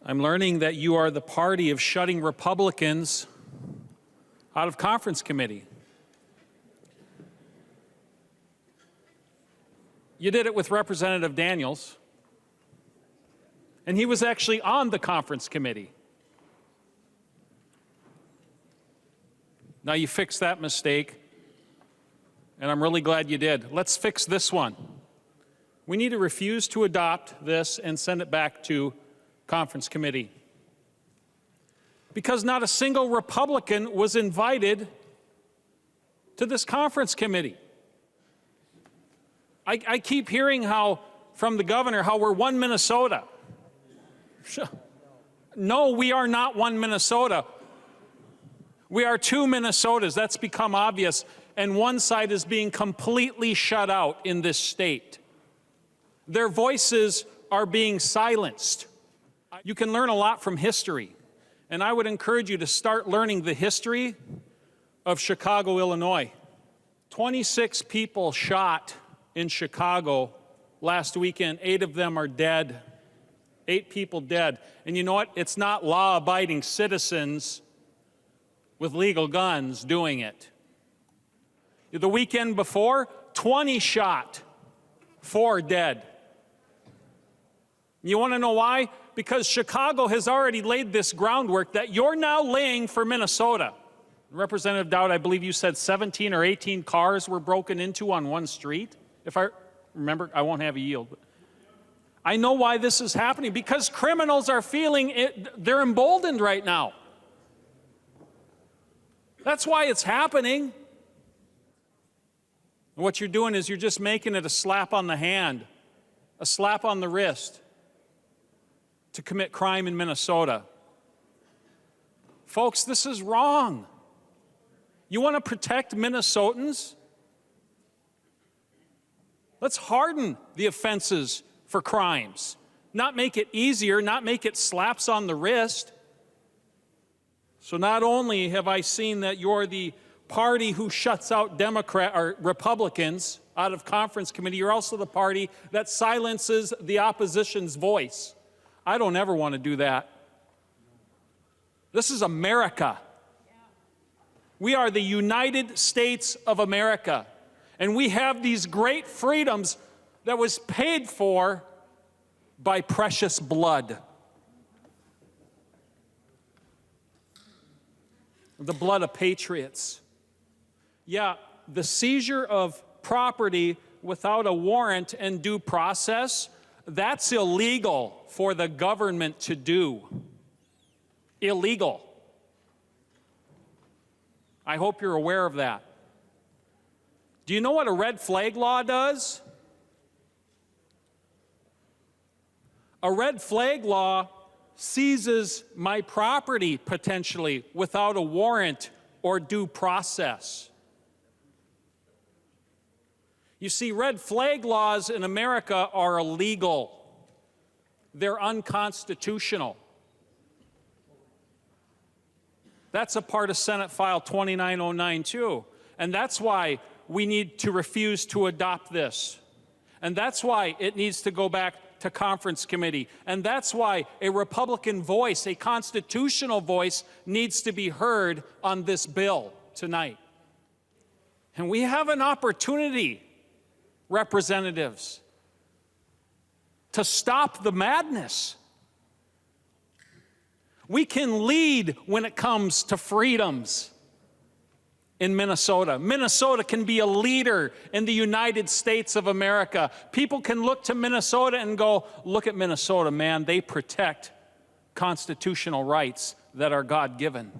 I'm learning that you are the party of shutting Republicans out of conference committee. You did it with Representative Daniels, and he was actually on the conference committee. Now you fixed that mistake, and I'm really glad you did. Let's fix this one. We need to refuse to adopt this and send it back to conference committee, because not a single Republican was invited to this conference committee. I keep hearing from the governor how we're one Minnesota. No, we are not one Minnesota. We are two Minnesotas. That's become obvious, and one side is being completely shut out in this state. Their voices are being silenced. You can learn a lot from history, and I would encourage you to start learning the history of Chicago, Illinois. 26 people shot in Chicago last weekend. 8 of them are dead. 8 people dead. And you know what? It's not law-abiding citizens with legal guns doing it. The weekend before, 20 shot, 4 dead. You want to know why? Because Chicago has already laid this groundwork that you're now laying for Minnesota. Representative Dowd, I believe you said 17 or 18 cars were broken into on one street. If I remember, I won't have a yield. But I know why this is happening, because criminals are feeling it, they're emboldened right now. That's why it's happening. And what you're doing is you're just making it a slap on the hand, a slap on the wrist to commit crime in Minnesota. Folks, this is wrong. You want to protect Minnesotans? Let's harden the offenses for crimes, not make it easier, not make it slaps on the wrist. So not only have I seen that you're the party who shuts out Republicans out of conference committee, you're also the party that silences the opposition's voice. I don't ever want to do that. This is America. We are the United States of America, and we have these great freedoms that was paid for by precious blood. The blood of patriots. Yeah, the seizure of property without a warrant and due process, that's illegal for the government to do. Illegal. I hope you're aware of that. Do you know what a red flag law does? A red flag law seizes my property potentially without a warrant or due process. You see, red flag laws in America are illegal. They're unconstitutional. That's a part of Senate File 2909 too. And that's why we need to refuse to adopt this. And that's why it needs to go back to conference committee. And that's why a Republican voice, a constitutional voice, needs to be heard on this bill tonight. And we have an opportunity, representatives, to stop the madness. We can lead when it comes to freedoms in Minnesota. Minnesota can be a leader in the United States of America. People can look to Minnesota and go, look at Minnesota, man, they protect constitutional rights that are God-given.